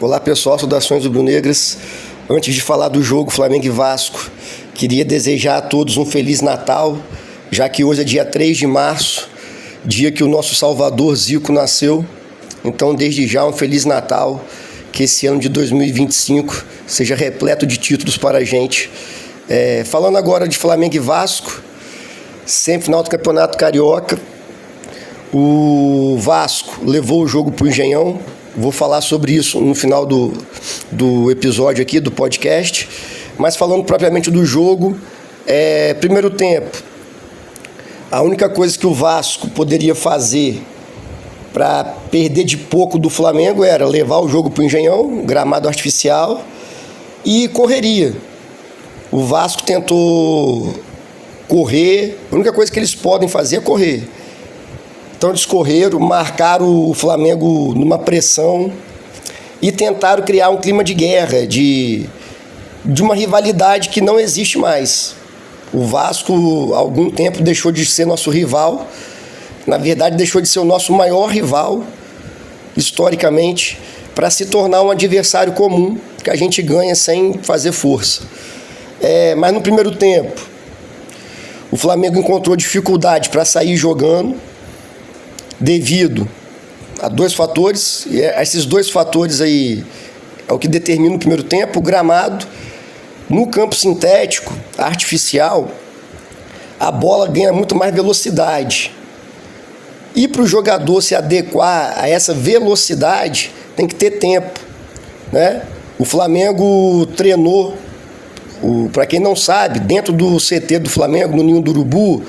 Olá pessoal, saudações rubro-negras. Antes de falar do jogo Flamengo e Vasco, queria desejar a todos um Feliz Natal, já que hoje é dia 3 de março, dia que o nosso Salvador Zico nasceu. Então, desde já, um Feliz Natal, que esse ano de 2025 seja repleto de títulos para a gente. Falando agora de Flamengo e Vasco, semifinal do Campeonato Carioca, o Vasco levou o jogo para o Engenhão. Vou falar sobre isso no final do episódio aqui, do podcast. Mas falando propriamente do jogo, primeiro tempo, a única coisa que o Vasco poderia fazer para perder de pouco do Flamengo era levar o jogo para o Engenhão, gramado artificial, e correria. O Vasco tentou correr, a única coisa que eles podem fazer é correr. Então eles correram, marcaram o Flamengo numa pressão e tentaram criar um clima de guerra, de uma rivalidade que não existe mais. O Vasco, há algum tempo, deixou de ser nosso rival. Na verdade, deixou de ser o nosso maior rival, historicamente, para se tornar um adversário comum, que a gente ganha sem fazer força. Mas no primeiro tempo, o Flamengo encontrou dificuldade para sair jogando, devido a dois fatores, e esses dois fatores aí é o que determina o primeiro tempo. O gramado, no campo sintético, artificial, a bola ganha muito mais velocidade. E para o jogador se adequar a essa velocidade, tem que ter tempo, né? O Flamengo treinou, para quem não sabe, dentro do CT do Flamengo, no Ninho do Urubu,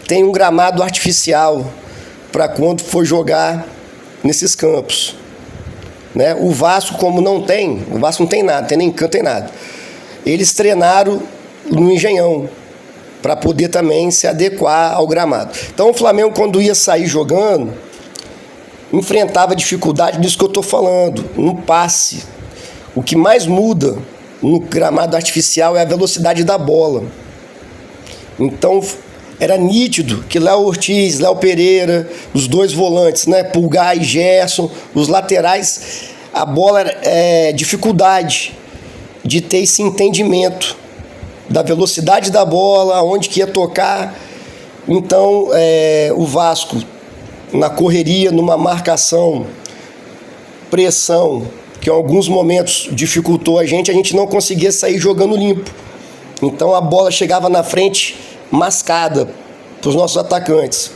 tem um gramado artificial para quando for jogar nesses campos, né? O Vasco, como não tem, o Vasco não tem nada, tem nem campo, tem nada. Eles treinaram no Engenhão para poder também se adequar ao gramado. Então o Flamengo, quando ia sair jogando, enfrentava dificuldade disso que eu estou falando, no passe. O que mais muda no gramado artificial é a velocidade da bola. Então era nítido que Léo Ortiz, Léo Pereira, os dois volantes, né, Pulgar e Gerson, os laterais, a bola era dificuldade de ter esse entendimento da velocidade da bola, aonde que ia tocar. Então o Vasco, na correria, numa marcação, pressão, que em alguns momentos dificultou a gente não conseguia sair jogando limpo. Então a bola chegava na frente mascada para os nossos atacantes.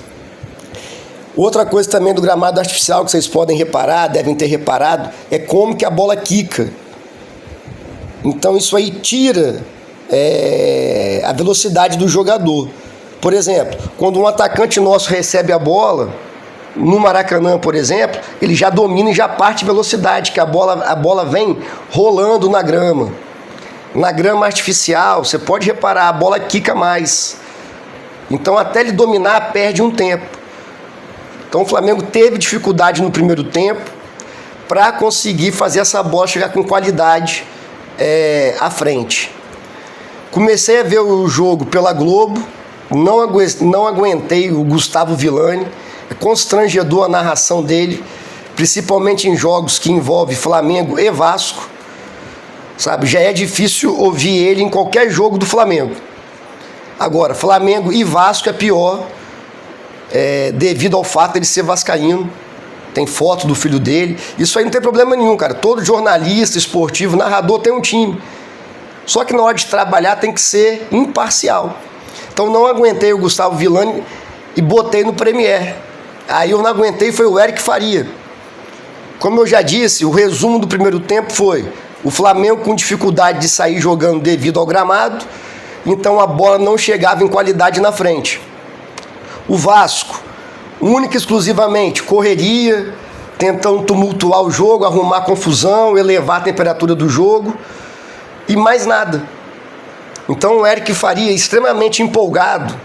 Outra coisa também do gramado artificial que vocês podem reparar, devem ter reparado, é como que a bola quica. Então isso aí tira a velocidade do jogador. Por exemplo, quando um atacante nosso recebe a bola, no Maracanã, por exemplo, ele já domina e já parte velocidade, que a bola vem rolando na grama. Na grama artificial, você pode reparar, a bola quica mais. Então, até ele dominar, perde um tempo. Então, o Flamengo teve dificuldade no primeiro tempo para conseguir fazer essa bola chegar com qualidade à frente. Comecei a ver o jogo pela Globo, não aguentei o Gustavo Villani. É constrangedor a narração dele, principalmente em jogos que envolvem Flamengo e Vasco. Sabe, já é difícil ouvir ele em qualquer jogo do Flamengo. Agora, Flamengo e Vasco é pior, devido ao fato de ele ser vascaíno. Tem foto do filho dele. Isso aí não tem problema nenhum, cara. Todo jornalista, esportivo, narrador tem um time. Só que na hora de trabalhar tem que ser imparcial. Então não aguentei o Gustavo Villani e botei no Premier. Aí eu não aguentei, foi o Eric Faria. Como eu já disse, o resumo do primeiro tempo foi o Flamengo com dificuldade de sair jogando devido ao gramado, então a bola não chegava em qualidade na frente. O Vasco, única e exclusivamente, correria, tentando tumultuar o jogo, arrumar confusão, elevar a temperatura do jogo e mais nada. Então o Eric Faria, extremamente empolgado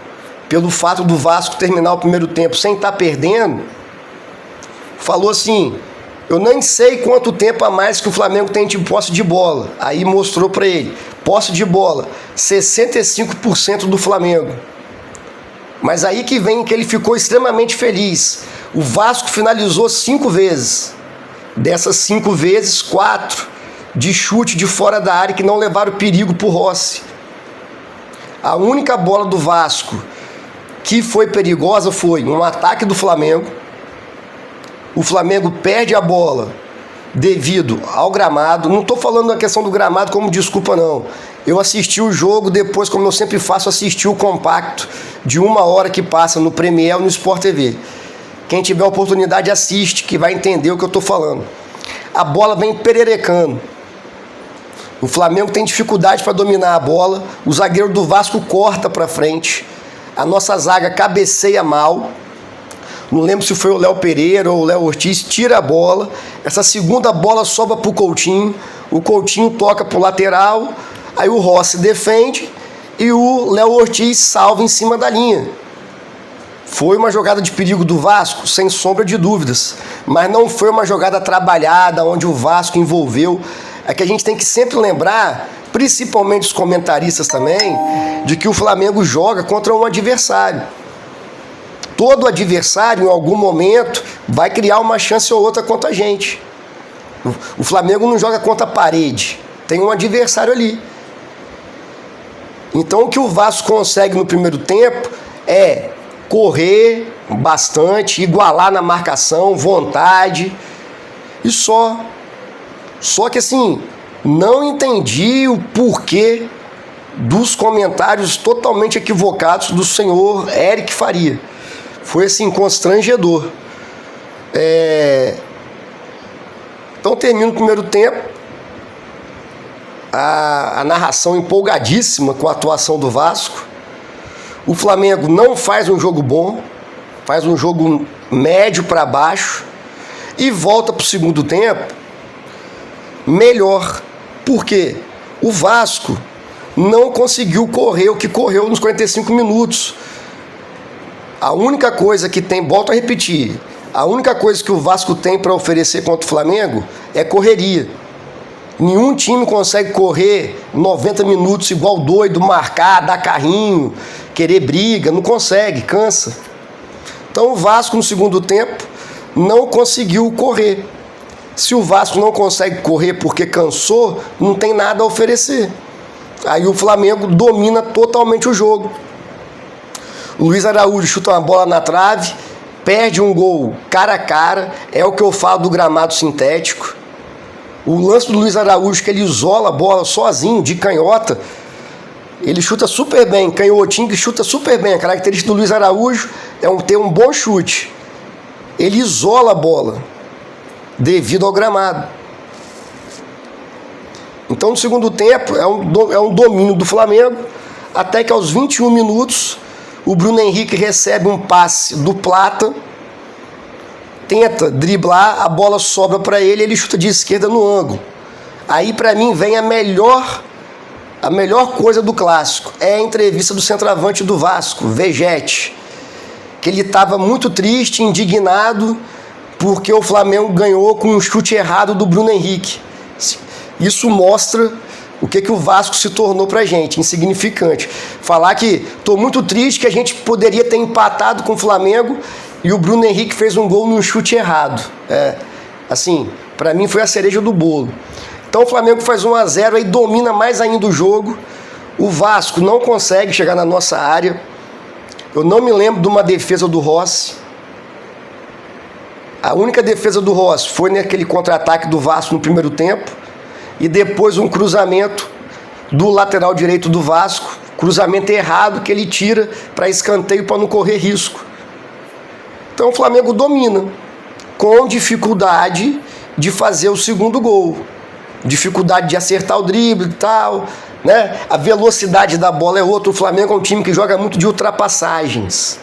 pelo fato do Vasco terminar o primeiro tempo sem estar perdendo, falou assim: eu nem sei quanto tempo a mais que o Flamengo tem de posse de bola. Aí mostrou para ele, posse de bola, 65% do Flamengo. Mas aí que vem que ele ficou extremamente feliz. O Vasco finalizou 5 vezes. Dessas 5 vezes, 4 de chute de fora da área que não levaram perigo para o Rossi. A única bola do Vasco que foi perigosa foi um ataque do Flamengo. O Flamengo perde a bola devido ao gramado. Não estou falando da questão do gramado como desculpa, não. Eu assisti o jogo depois, como eu sempre faço, assisti o compacto de 1 hora que passa no Premier ou no Sport TV. Quem tiver oportunidade assiste, que vai entender o que eu estou falando. A bola vem pererecando. O Flamengo tem dificuldade para dominar a bola. O zagueiro do Vasco corta para frente. A nossa zaga cabeceia mal. Não lembro se foi o Léo Pereira ou o Léo Ortiz, tira a bola. Essa segunda bola sobra para o Coutinho. O Coutinho toca para o lateral. Aí o Rossi defende e o Léo Ortiz salva em cima da linha. Foi uma jogada de perigo do Vasco, sem sombra de dúvidas. Mas não foi uma jogada trabalhada, onde o Vasco envolveu. É que a gente tem que sempre lembrar, principalmente os comentaristas também, de que o Flamengo joga contra um adversário. Todo adversário, em algum momento, vai criar uma chance ou outra contra a gente. O Flamengo não joga contra a parede. Tem um adversário ali. Então, o que o Vasco consegue no primeiro tempo é correr bastante, igualar na marcação, vontade e só. Só que assim, não entendi o porquê dos comentários totalmente equivocados do senhor Eric Faria. Foi assim, constrangedor. Então termina o primeiro tempo, a narração empolgadíssima com a atuação do Vasco. O Flamengo não faz um jogo bom, faz um jogo médio para baixo e volta para o segundo tempo melhor. Por quê? O Vasco não conseguiu correr o que correu nos 45 minutos. A única coisa que tem, volto a repetir, a única coisa que o Vasco tem para oferecer contra o Flamengo é correria. Nenhum time consegue correr 90 minutos igual doido, marcar, dar carrinho, querer briga, não consegue, cansa. Então o Vasco no segundo tempo não conseguiu correr. Se o Vasco não consegue correr porque cansou, não tem nada a oferecer. Aí o Flamengo domina totalmente o jogo. O Luiz Araújo chuta uma bola na trave, perde um gol cara a cara, é o que eu falo do gramado sintético. O lance do Luiz Araújo, que ele isola a bola sozinho, de canhota, ele chuta super bem, canhotinho que chuta super bem. A característica do Luiz Araújo é ter um bom chute. Ele isola a bola devido ao gramado. Então no segundo tempo é um domínio do Flamengo, até que aos 21 minutos o Bruno Henrique recebe um passe do Plata, tenta driblar, a bola sobra para ele, ele chuta de esquerda no ângulo. Aí para mim vem a melhor coisa do clássico, é a entrevista do centroavante do Vasco, Vegete, que ele estava muito triste, indignado, porque o Flamengo ganhou com um chute errado do Bruno Henrique. Isso mostra o que o Vasco se tornou pra gente, insignificante. Falar que estou muito triste que a gente poderia ter empatado com o Flamengo e o Bruno Henrique fez um gol num chute errado. Assim, pra mim foi a cereja do bolo. Então o Flamengo faz 1-0 e domina mais ainda o jogo. O Vasco não consegue chegar na nossa área. Eu não me lembro de uma defesa do Rossi. A única defesa do Rossi foi naquele contra-ataque do Vasco no primeiro tempo e depois um cruzamento do lateral direito do Vasco, cruzamento errado que ele tira para escanteio para não correr risco. Então o Flamengo domina, com dificuldade de fazer o segundo gol, dificuldade de acertar o drible e tal, né? A velocidade da bola é outra. O Flamengo é um time que joga muito de ultrapassagens.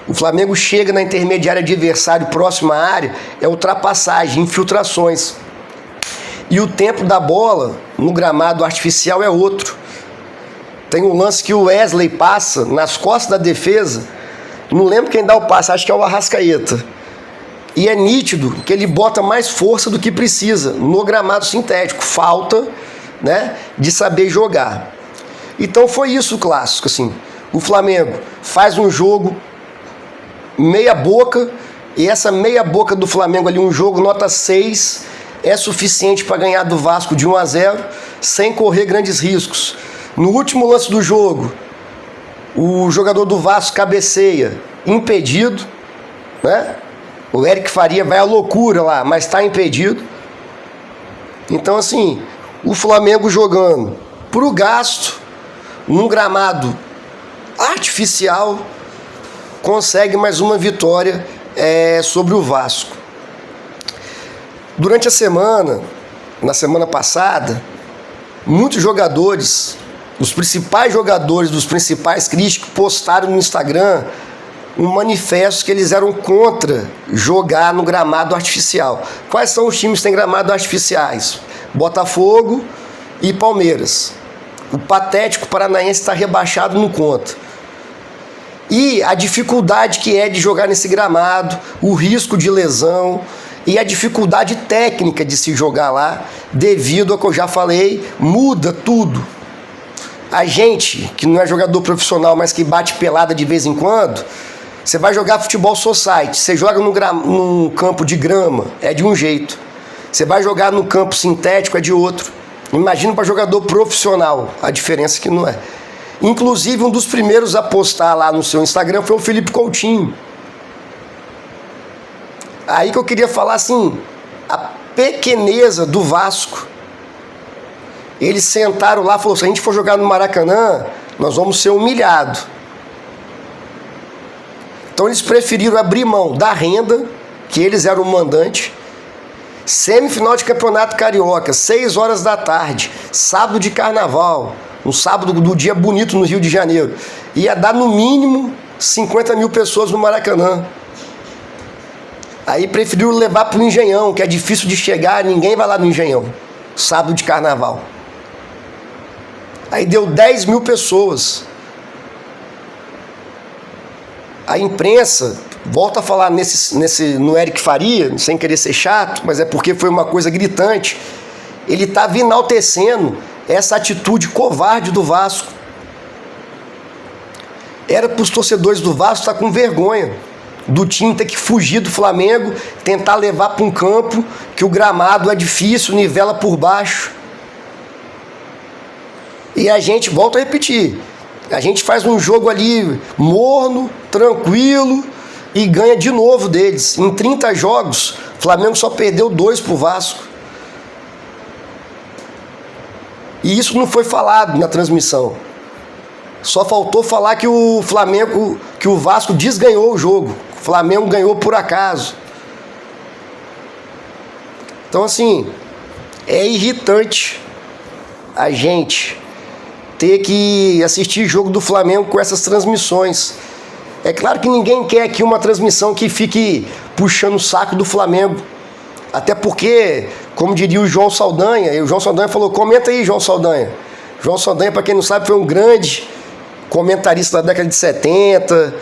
O Flamengo chega na intermediária adversário próximo à área, é ultrapassagem, infiltrações. E o tempo da bola no gramado artificial é outro. Tem um lance que o Wesley passa nas costas da defesa, não lembro quem dá o passe, acho que é o Arrascaeta. E é nítido que ele bota mais força do que precisa no gramado sintético. Falta, né, de saber jogar. Então foi isso o clássico. Assim. O Flamengo faz um jogo meia boca, e essa meia boca do Flamengo ali, um jogo nota 6, é suficiente para ganhar do Vasco de 1-0, sem correr grandes riscos. No último lance do jogo, o jogador do Vasco cabeceia, impedido, né? O Eric Faria vai à loucura lá, mas está impedido. Então, assim, o Flamengo jogando pro gasto, num gramado artificial, consegue mais uma vitória sobre o Vasco. Durante a semana, na semana passada, muitos jogadores, os principais jogadores dos principais críticos, postaram no Instagram um manifesto que eles eram contra jogar no gramado artificial. Quais são os times que têm gramado artificiais? Botafogo e Palmeiras. O patético paranaense está rebaixado, não conta. E a dificuldade que é de jogar nesse gramado, o risco de lesão e a dificuldade técnica de se jogar lá, devido ao que eu já falei, muda tudo. A gente, que não é jogador profissional, mas que bate pelada de vez em quando, você vai jogar futebol society, você joga num campo de grama, é de um jeito. Você vai jogar no campo sintético, é de outro. Imagina para jogador profissional, a diferença que não é. Inclusive, um dos primeiros a postar lá no seu Instagram foi o Felipe Coutinho. Aí que eu queria falar assim, a pequeneza do Vasco. Eles sentaram lá e falaram, se a gente for jogar no Maracanã, nós vamos ser humilhados. Então eles preferiram abrir mão da renda, que eles eram o mandante. Semifinal de Campeonato Carioca, 6 horas da tarde, sábado de carnaval, um sábado do dia bonito no Rio de Janeiro. Ia dar no mínimo 50 mil pessoas no Maracanã. Aí preferiram levar para o Engenhão, que é difícil de chegar, ninguém vai lá no Engenhão, sábado de carnaval. Aí deu 10 mil pessoas. A imprensa volta a falar no Eric Faria, sem querer ser chato, mas é porque foi uma coisa gritante. Ele estava enaltecendo essa atitude covarde do Vasco. Era para os torcedores do Vasco estar com vergonha do time ter que fugir do Flamengo, tentar levar para um campo que o gramado é difícil, nivela por baixo. E a gente, volta a repetir, a gente faz um jogo ali morno, tranquilo e ganha de novo deles. Em 30 jogos, o Flamengo só perdeu 2 pro Vasco. E isso não foi falado na transmissão. Só faltou falar que o Vasco desganhou o jogo. O Flamengo ganhou por acaso. Então, assim, é irritante a gente ter que assistir jogo do Flamengo com essas transmissões. É claro que ninguém quer aqui uma transmissão que fique puxando o saco do Flamengo. Até porque, como diria o João Saldanha, e o João Saldanha falou, comenta aí, João Saldanha. João Saldanha, para quem não sabe, foi um grande comentarista da década de 70,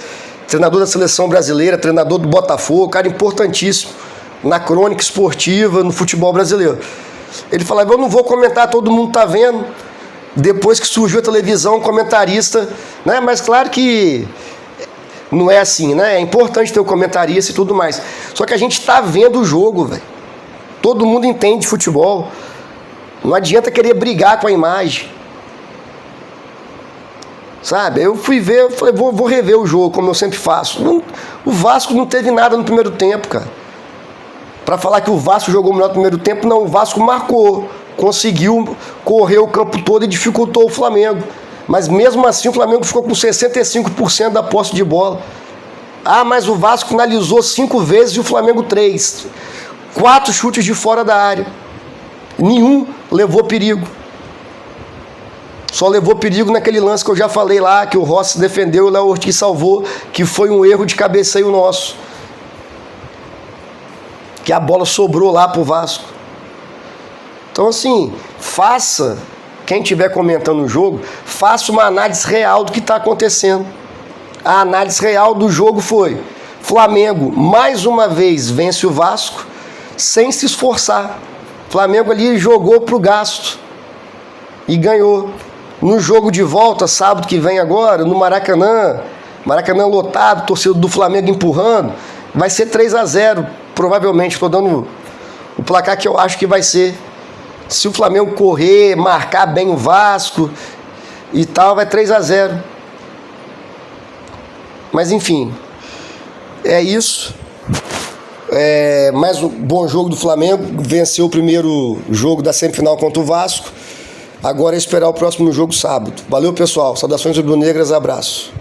treinador da seleção brasileira, treinador do Botafogo, cara importantíssimo na crônica esportiva, no futebol brasileiro. Ele falava, eu não vou comentar, todo mundo tá vendo. Depois que surgiu a televisão, um comentarista, né? Mas claro que não é assim, né? É importante ter o comentarista e tudo mais. Só que a gente tá vendo o jogo, velho. Todo mundo entende de futebol. Não adianta querer brigar com a imagem. Sabe? Eu fui ver, eu falei, vou rever o jogo, como eu sempre faço. O Vasco não teve nada no primeiro tempo, cara. Pra falar que o Vasco jogou melhor no primeiro tempo, não. O Vasco marcou. Conseguiu correr o campo todo e dificultou o Flamengo. Mas mesmo assim o Flamengo ficou com 65% da posse de bola. Ah, mas o Vasco finalizou 5 vezes e o Flamengo 3. 4 chutes de fora da área. Nenhum levou perigo. Só levou perigo naquele lance que eu já falei lá, que o Rossi defendeu e o Léo Ortiz salvou, que foi um erro de cabeceio nosso. Que a bola sobrou lá pro Vasco. Então, assim, quem estiver comentando o jogo, faça uma análise real do que está acontecendo. A análise real do jogo foi: Flamengo, mais uma vez, vence o Vasco, sem se esforçar. Flamengo ali jogou pro gasto e ganhou. No jogo de volta, sábado que vem agora, no Maracanã lotado, torcedor do Flamengo empurrando, vai ser 3-0, provavelmente. Estou dando O placar que eu acho que vai ser, se o Flamengo correr, marcar bem o Vasco e tal, vai 3-0. Mas enfim, é isso. Mais um bom jogo do Flamengo. Venceu o primeiro jogo da semifinal contra o Vasco. Agora é esperar o próximo jogo sábado. Valeu, pessoal. Saudações rubro-negras, abraço.